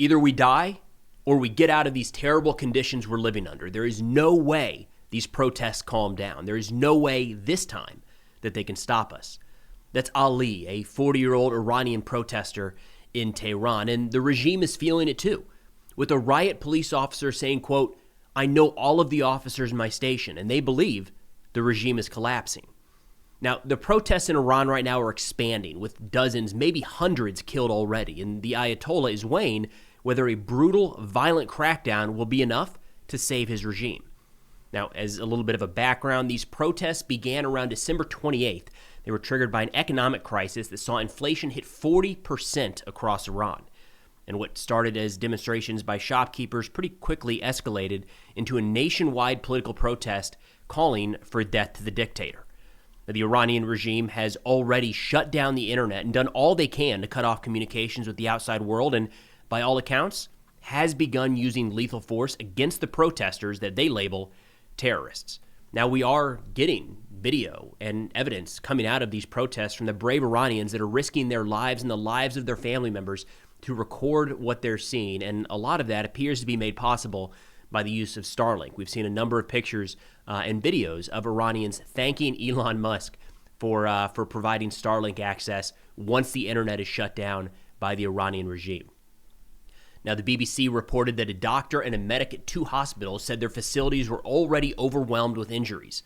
Either we die or we get out of these terrible conditions we're living under. There is no way these protests calm down. There is no way this time that they can stop us. That's Ali, a 40-year-old Iranian protester in Tehran, and the regime is feeling it too, with a riot police officer saying, quote, "I know all of the officers in my station, and they believe the regime is collapsing." Now, the protests in Iran right now are expanding, with dozens, maybe hundreds killed already, and the Ayatollah is weighing whether a brutal, violent crackdown will be enough to save his regime. Now, as a little bit of a background, these protests began around December 28th. They were triggered by an economic crisis that saw inflation hit 40% across Iran. And what started as demonstrations by shopkeepers pretty quickly escalated into a nationwide political protest calling for death to the dictator. Now, the Iranian regime has already shut down the internet and done all they can to cut off communications with the outside world, and by all accounts, has begun using lethal force against the protesters that they label terrorists. Now, we are getting video and evidence coming out of these protests from the brave Iranians that are risking their lives and the lives of their family members to record what they're seeing, and a lot of that appears to be made possible by the use of Starlink. We've seen a number of pictures and videos of Iranians thanking Elon Musk for providing Starlink access once the internet is shut down by the Iranian regime. Now, the BBC reported that a doctor and a medic at 2 hospitals said their facilities were already overwhelmed with injuries.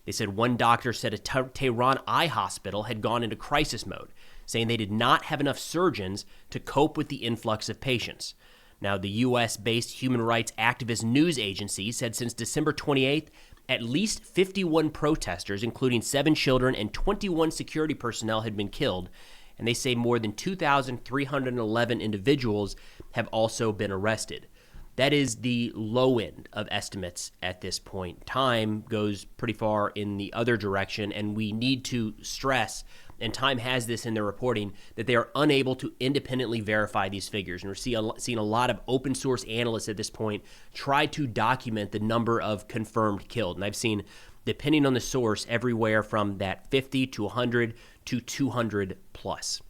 They said one doctor said a Tehran eye hospital had gone into crisis mode, saying they did not have enough surgeons to cope with the influx of patients. Now, the U.S.-based human rights activist news agency said since December 28th, at least 51 protesters, including 7 children and 21 security personnel, had been killed, and they say more than 2,311 individuals have also been arrested. That is the low end of estimates at this point. Time goes pretty far in the other direction, and we need to stress, and Time has this in their reporting, that they are unable to independently verify these figures. And we're seeing a lot of open source analysts at this point try to document the number of confirmed killed. And I've seen, depending on the source, everywhere from that 50 to 100 to 200 plus.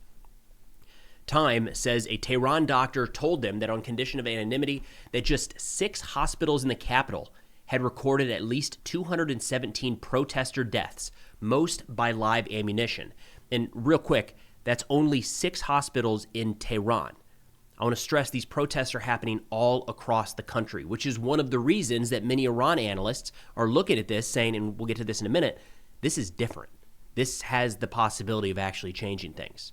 Time says a Tehran doctor told them that on condition of anonymity that just 6 hospitals in the capital had recorded at least 217 protester deaths, most by live ammunition. And real quick, that's only 6 hospitals in Tehran. I want to stress these protests are happening all across the country, which is one of the reasons that many Iran analysts are looking at this saying, and we'll get to this in a minute, this is different. This has the possibility of actually changing things.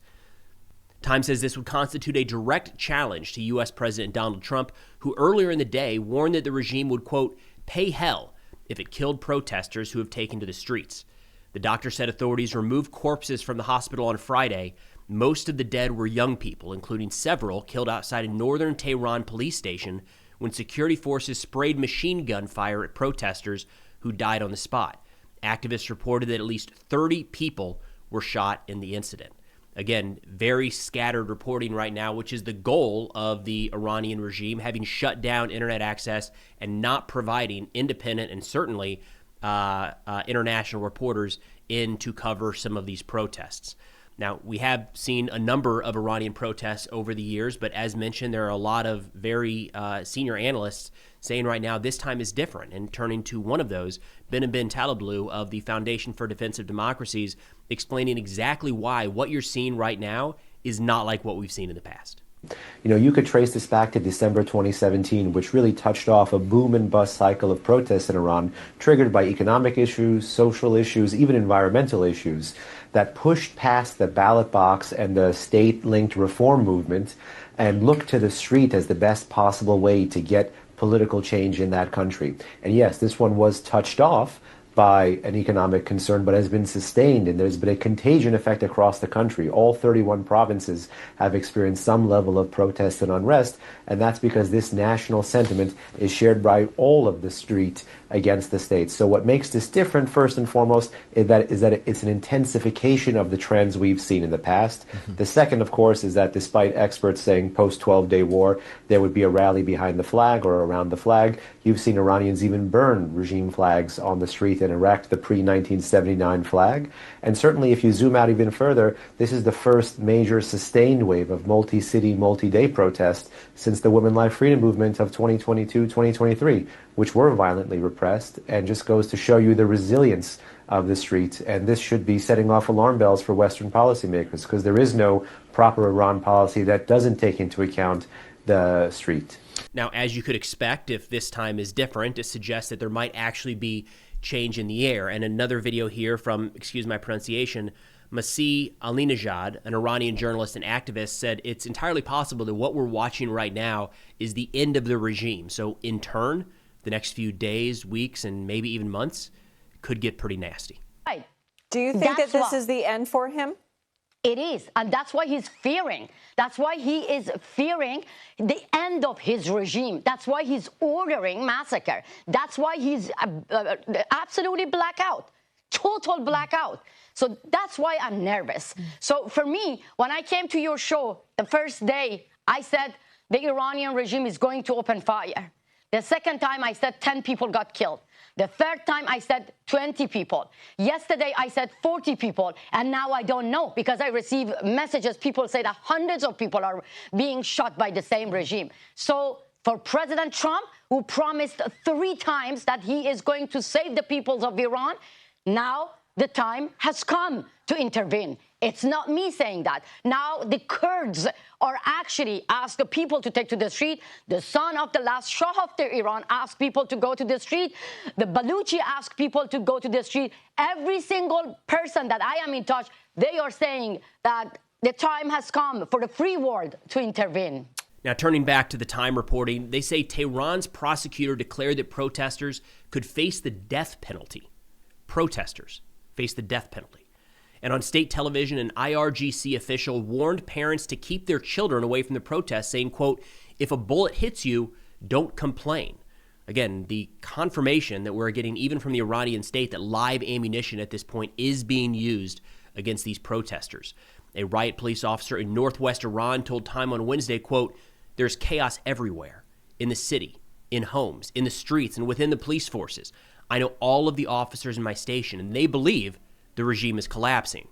Time says this would constitute a direct challenge to U.S. President Donald Trump, who earlier in the day warned that the regime would, quote, pay hell if it killed protesters who have taken to the streets. The doctor said authorities removed corpses from the hospital on Friday. Most of the dead were young people, including several killed outside a northern Tehran police station when security forces sprayed machine gun fire at protesters who died on the spot. Activists reported that at least 30 people were shot in the incident. Again, very scattered reporting right now, which is the goal of the Iranian regime, having shut down internet access and not providing independent and certainly international reporters in to cover some of these protests. Now, we have seen a number of Iranian protests over the years, but as mentioned, there are a lot of very senior analysts saying right now this time is different. And turning to one of those, Ben Taleblu of the Foundation for Defense of Democracies, explaining exactly why what you're seeing right now is not like what we've seen in the past. You know, you could trace this back to December 2017, which really touched off a boom and bust cycle of protests in Iran, triggered by economic issues, social issues, even environmental issues, that pushed past the ballot box and the state-linked reform movement and looked to the street as the best possible way to get political change in that country. And yes, this one was touched off by an economic concern, but has been sustained, and there's been a contagion effect across the country. All 31 provinces have experienced some level of protest and unrest, and that's because this national sentiment is shared by all of the street against the states. So what makes this different, first and foremost, is that it's an intensification of the trends we've seen in the past. Mm-hmm. The second, of course, is that despite experts saying post-12-day war, there would be a rally behind the flag or around the flag, you've seen Iranians even burn regime flags on the street and erect the pre-1979 flag. And certainly if you zoom out even further, this is the first major sustained wave of multi-city, multi-day protest since the Women Life Freedom Movement of 2022-2023, which were violently repressed, and just goes to show you the resilience of the street. And this should be setting off alarm bells for Western policymakers, because there is no proper Iran policy that doesn't take into account the street. Now, as you could expect, if this time is different, it suggests that there might actually be change in the air. And another video here from, excuse my pronunciation, Masih Alinejad, an Iranian journalist and activist, said it's entirely possible that what we're watching right now is the end of the regime. So in turn, the next few days, weeks, and maybe even months could get pretty nasty. Right. Do you think that this is the end for him? It is, and that's why he's fearing. That's why he is fearing the end of his regime. That's why he's ordering massacre. That's why he's absolutely blackout, total blackout. So that's why I'm nervous. So for me, when I came to your show the first day, I said the Iranian regime is going to open fire. The second time I said 10 people got killed. The third time I said 20 people. Yesterday I said 40 people. And now I don't know, because I receive messages. People say that hundreds of people are being shot by the same regime. So for President Trump, who promised 3 times that he is going to save the peoples of Iran, now the time has come to intervene. It's not me saying that. Now the Kurds are actually asking people to take to the street. The son of the last Shah of Iran asked people to go to the street. The Baluchi asked people to go to the street. Every single person that I am in touch, they are saying that the time has come for the free world to intervene. Now, turning back to the Time reporting, they say Tehran's prosecutor declared that protesters could face the death penalty. Protesters face the death penalty. And on state television, an IRGC official warned parents to keep their children away from the protests, saying, quote, if a bullet hits you, don't complain. Again, the confirmation that we're getting even from the Iranian state that live ammunition at this point is being used against these protesters. A riot police officer in northwest Iran told Time on Wednesday, quote, there's chaos everywhere, in the city, in homes, in the streets, and within the police forces. I know all of the officers in my station, and they believe the regime is collapsing.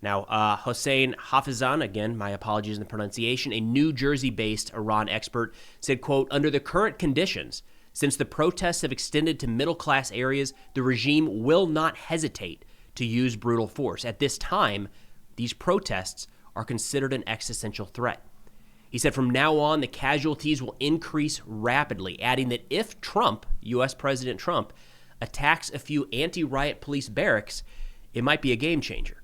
Now, Hossein Hafizan, again, my apologies in the pronunciation, a New Jersey-based Iran expert, said, quote, under the current conditions, since the protests have extended to middle-class areas, the regime will not hesitate to use brutal force. At this time, these protests are considered an existential threat. He said from now on, the casualties will increase rapidly, adding that if Trump, U.S. President Trump, attacks a few anti-riot police barracks, it might be a game changer.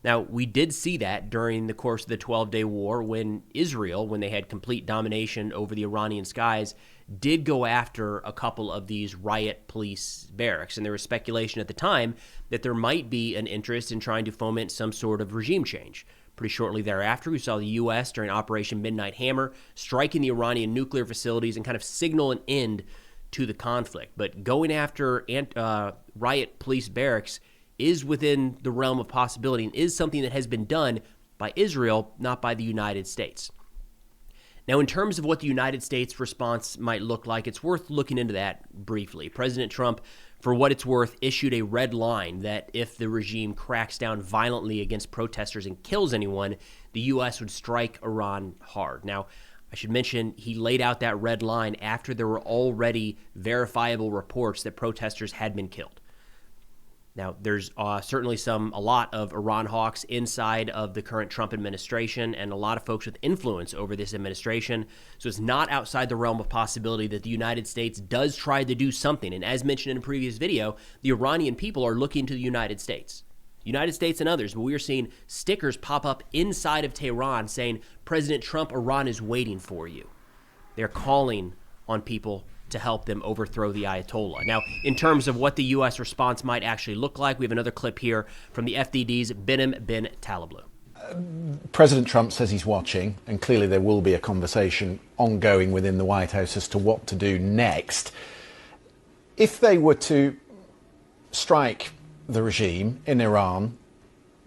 Now, we did see that during the course of the 12-day war when Israel, when they had complete domination over the Iranian skies, did go after a couple of these riot police barracks. And there was speculation at the time that there might be an interest in trying to foment some sort of regime change. Pretty shortly thereafter, we saw the U.S. during Operation Midnight Hammer striking the Iranian nuclear facilities and kind of signal an end to the conflict. But going after riot police barracks is within the realm of possibility and is something that has been done by Israel, not by the United States. Now, in terms of what the United States response might look like, it's worth looking into that briefly. President Trump, for what it's worth, issued a red line that if the regime cracks down violently against protesters and kills anyone, the U.S. would strike Iran hard. Now, I should mention he laid out that red line after there were already verifiable reports that protesters had been killed. Now, there's certainly a lot of Iran hawks inside of the current Trump administration and a lot of folks with influence over this administration. So it's not outside the realm of possibility that the United States does try to do something. And as mentioned in a previous video, the Iranian people are looking to the United States and others. But we are seeing stickers pop up inside of Tehran saying, President Trump, Iran is waiting for you. They're calling on people to help them overthrow the Ayatollah. Now, in terms of what the U.S. response might actually look like, we have another clip here from the FDD's Benim bin Talablu. President Trump says he's watching, and clearly there will be a conversation ongoing within the White House as to what to do next. If they were to strike the regime in Iran,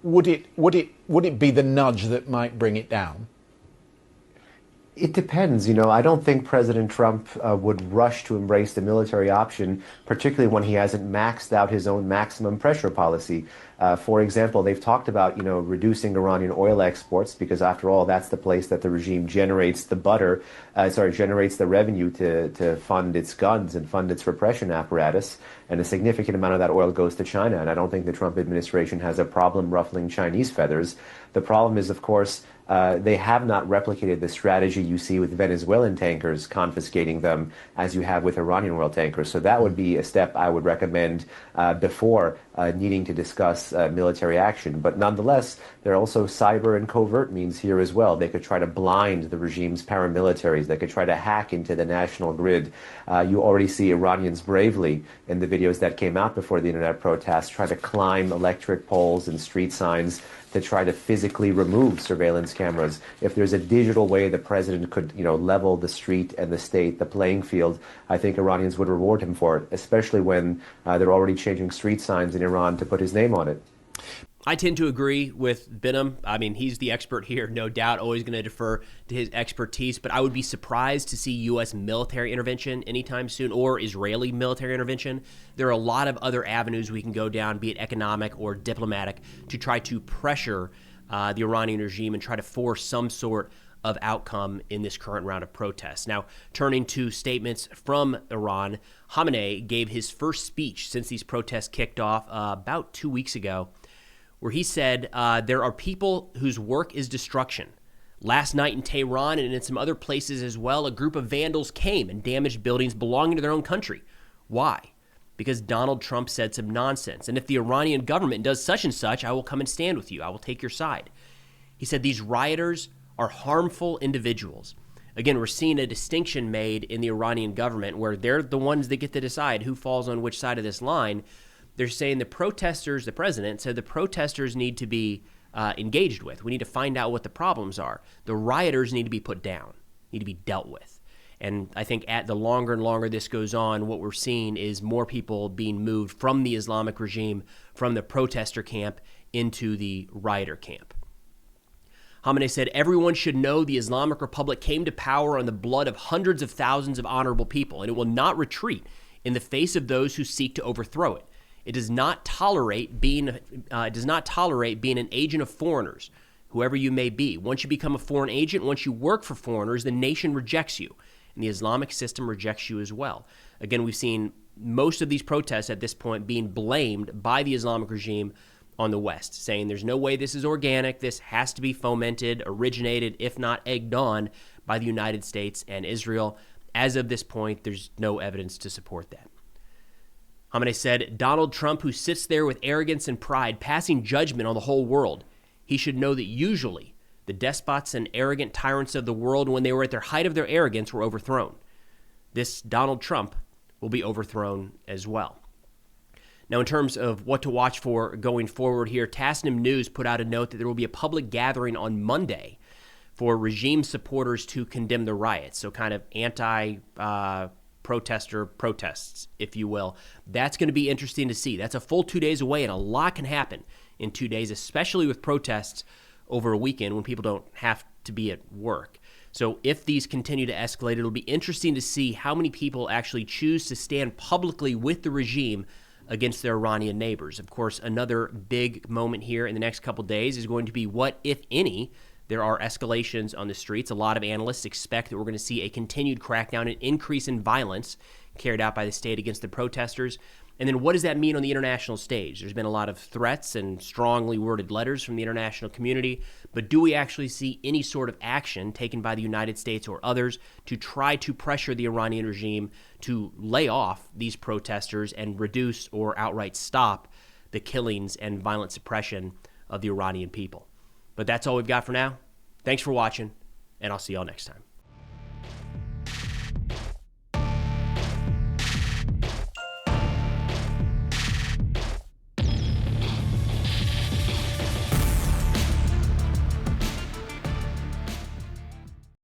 would it be the nudge that might bring it down? It depends. I don't think President Trump would rush to embrace the military option, particularly when he hasn't maxed out his own maximum pressure policy. For example, they've talked about, reducing Iranian oil exports because, after all, that's the place that the regime generates generates the revenue to fund its guns and fund its repression apparatus. And a significant amount of that oil goes to China. And I don't think the Trump administration has a problem ruffling Chinese feathers. The problem is, of course, they have not replicated the strategy you see with Venezuelan tankers, confiscating them, as you have with Iranian oil tankers. So that would be a step I would recommend before needing to discuss military action. But nonetheless, there are also cyber and covert means here as well. They could try to blind the regime's paramilitaries. They could try to hack into the national grid. You already see Iranians bravely in the videos that came out before the internet protests try to climb electric poles and street signs to try to physically remove surveillance cameras. If there's a digital way the president could, level the street and the state, the playing field, I think Iranians would reward him for it, especially when they're already changing street signs in Iran to put his name on it. I tend to agree with Benham. I mean, he's the expert here, no doubt, always going to defer to his expertise, but I would be surprised to see U.S. military intervention anytime soon or Israeli military intervention. There are a lot of other avenues we can go down, be it economic or diplomatic, to try to pressure the Iranian regime and try to force some sort of outcome in this current round of protests. Now, turning to statements from Iran, Khamenei gave his first speech since these protests kicked off about 2 weeks ago, where he said there are people whose work is destruction. Last night in Tehran and in some other places as well, a group of vandals came and damaged buildings belonging to their own country. Why? Because Donald Trump said some nonsense. And if the Iranian government does such and such, I will come and stand with you. I will take your side. He said these rioters are harmful individuals. Again, we're seeing a distinction made in the Iranian government where they're the ones that get to decide who falls on which side of this line. They're saying the president said the protesters need to be engaged with. We need to find out what the problems are. The rioters need to be put down, need to be dealt with. And I think at the longer and longer this goes on, what we're seeing is more people being moved from the Islamic regime, from the protester camp into the rioter camp. Khamenei said, everyone should know the Islamic Republic came to power on the blood of hundreds of thousands of honorable people, and it will not retreat in the face of those who seek to overthrow it. It does not tolerate being an agent of foreigners, whoever you may be. Once you become a foreign agent, once you work for foreigners, the nation rejects you, and the Islamic system rejects you as well. Again, we've seen most of these protests at this point being blamed by the Islamic regime on the West, saying there's no way this is organic, this has to be fomented, originated, if not egged on, by the United States and Israel. As of this point, there's no evidence to support that. Khamenei said, Donald Trump, who sits there with arrogance and pride, passing judgment on the whole world, he should know that usually the despots and arrogant tyrants of the world, when they were at their height of their arrogance, were overthrown. This Donald Trump will be overthrown as well. Now, in terms of what to watch for going forward here, Tasnim News put out a note that there will be a public gathering on Monday for regime supporters to condemn the riots, so kind of anti-protester protests, if you will. That's going to be interesting to see. That's a full 2 days away, and a lot can happen in 2 days, especially with protests over a weekend when people don't have to be at work. So if these continue to escalate, it'll be interesting to see how many people actually choose to stand publicly with the regime against their Iranian neighbors. Of course, another big moment here in the next couple days is going to be what, if any, there are escalations on the streets. A lot of analysts expect that we're going to see a continued crackdown, an increase in violence carried out by the state against the protesters. And then what does that mean on the international stage? There's been a lot of threats and strongly worded letters from the international community, but do we actually see any sort of action taken by the United States or others to try to pressure the Iranian regime to lay off these protesters and reduce or outright stop the killings and violent suppression of the Iranian people? But that's all we've got for now. Thanks for watching, and I'll see y'all next time.